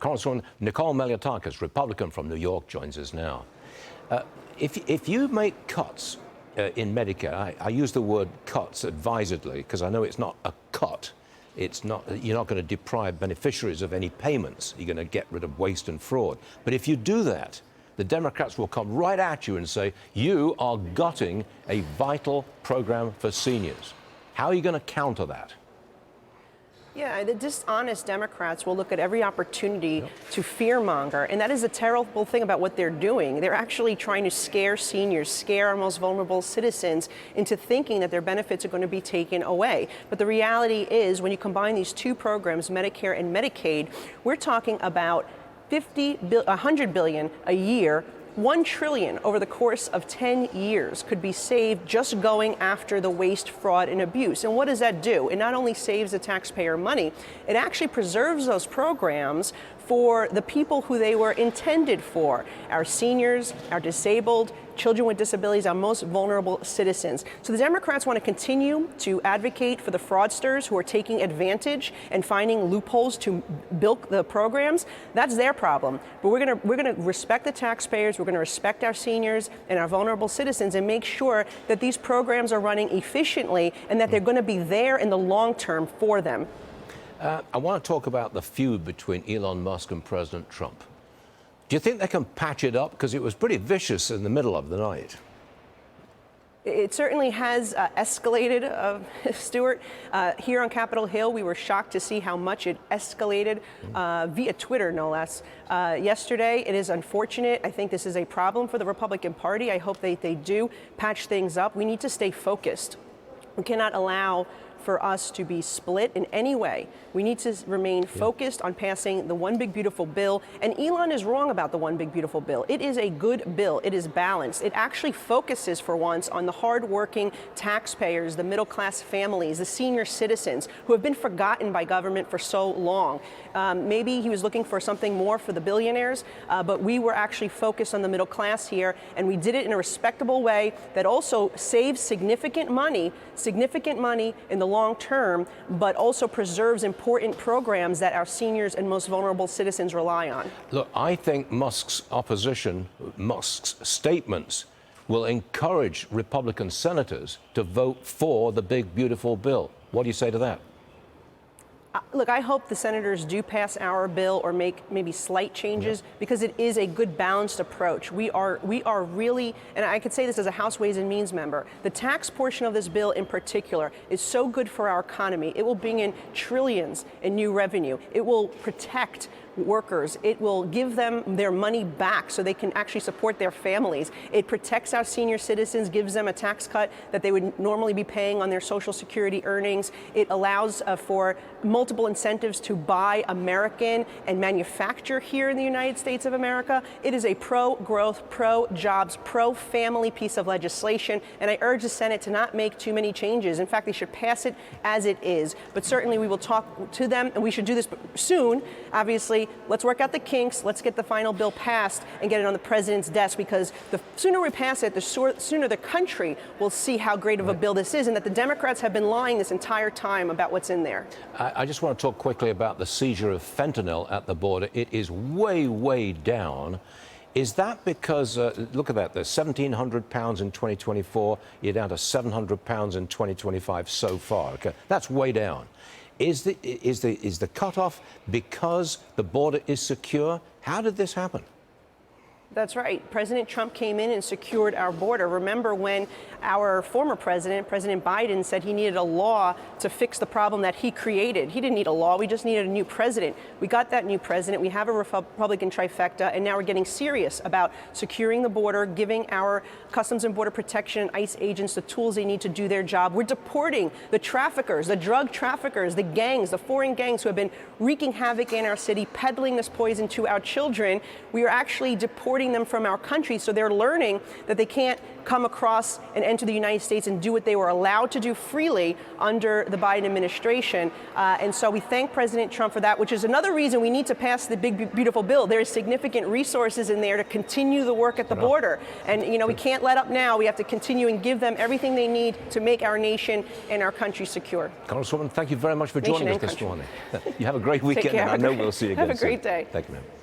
Congresswoman Nicole Malliotakis, Republican from New York, joins us now. If you make cuts in Medicare, I use the word cuts advisedly because I know it's not a cut. It's not, you're not going to deprive beneficiaries of any payments. You're going to get rid of waste and fraud. But if you do that, the Democrats will come right at you and say, you are gutting a vital program for seniors. How are you going to counter that? Yeah, the dishonest Democrats will look at every opportunity to fearmonger, and that is a terrible thing about what they're doing. They're actually trying to scare seniors, scare our most vulnerable citizens into thinking that their benefits are going to be taken away. But the reality is, when you combine these two programs, Medicare and Medicaid, we're talking about $100 billion a year. $1 trillion over the course of 10 years could be saved just going after the waste, fraud, and abuse. And what does that do? It not only saves the taxpayer money, it actually preserves those programs for the people who they were intended for, our seniors, our disabled, children with disabilities, our most vulnerable citizens. So the Democrats want to continue to advocate for the fraudsters who are taking advantage and finding loopholes to bilk the programs. That's their problem. But we're going to respect the taxpayers, we're going to respect our seniors and our vulnerable citizens and make sure that these programs are running efficiently and that they're going to be there in the long term for them. I want to talk about the feud between Elon Musk and President Trump. Do you think they can patch it up? Because it was pretty vicious in the middle of the night. It certainly has escalated, Stuart. Here on Capitol Hill, we were shocked to see how much it escalated via Twitter, no less, yesterday. It is unfortunate. I think this is a problem for the Republican Party. I hope they do patch things up. We need to stay focused. We cannot allow for us to be split in any way. We need to remain focused on passing the One Big Beautiful Bill. And Elon is wrong about the One Big Beautiful Bill. It is a good bill. It is balanced. It actually focuses for once on the hardworking taxpayers, the middle-class families, the senior citizens who have been forgotten by government for so long. Maybe he was looking for something more for the billionaires, but we were actually focused on the middle class here, and we did it in a respectable way that also saves significant money in the long term, but also preserves important programs that our seniors and most vulnerable citizens rely on. Look, I think Musk's statements will encourage Republican senators to vote for the big, beautiful bill. What do you say to that? Look, I hope the senators do pass our bill or make maybe slight changes because it is a good balanced approach. We are really, and I could say this as a House Ways and Means member, the tax portion of this bill in particular is so good for our economy. It will bring in trillions in new revenue. It will protect workers. It will give them their money back so they can actually support their families. It protects our senior citizens, gives them a tax cut that they would normally be paying on their Social Security earnings. It allows for multiple incentives to buy American and manufacture here in the United States of America. It is a pro-growth, pro-jobs, pro-family piece of legislation, and I urge the Senate to not make too many changes. In fact, they should pass it as it is. But certainly we will talk to them, and we should do this soon, obviously. Let's work out the kinks. Let's get the final bill passed and get it on the president's desk, because the sooner we pass it, the sooner the country will see how great of a bill this is and that the Democrats have been lying this entire time about what's in there. I just want to talk quickly about the seizure of fentanyl at the border. It is way, way down. Is that because, look at that, there's 1,700 pounds in 2024, you're down to 700 pounds in 2025 so far. Okay, that's way down. Is the cutoff because the border is secure? How did this happen? That's right. President Trump came in and secured our border. Remember when our former president, President Biden, said he needed a law to fix the problem that he created. He didn't need a law. We just needed a new president. We got that new president. We have a Republican trifecta, and now we're getting serious about securing the border, giving our Customs and Border Protection and ICE agents the tools they need to do their job. We're deporting the traffickers, the drug traffickers, the gangs, the foreign gangs who have been wreaking havoc in our city, peddling this poison to our children. We are actually deporting deporting them from our country. So they're learning that they can't come across and enter the United States and do what they were allowed to do freely under the Biden administration. And so we thank President Trump for that, which is another reason we need to pass the big, beautiful bill. There is significant resources in there to continue the work at the border. And, you know, we can't let up now. We have to continue and give them everything they need to make our nation and our country secure. Congresswoman, thank you very much for joining us this morning. You have a great weekend, care. and I know we'll see you again Have a great soon. day. Thank you, ma'am.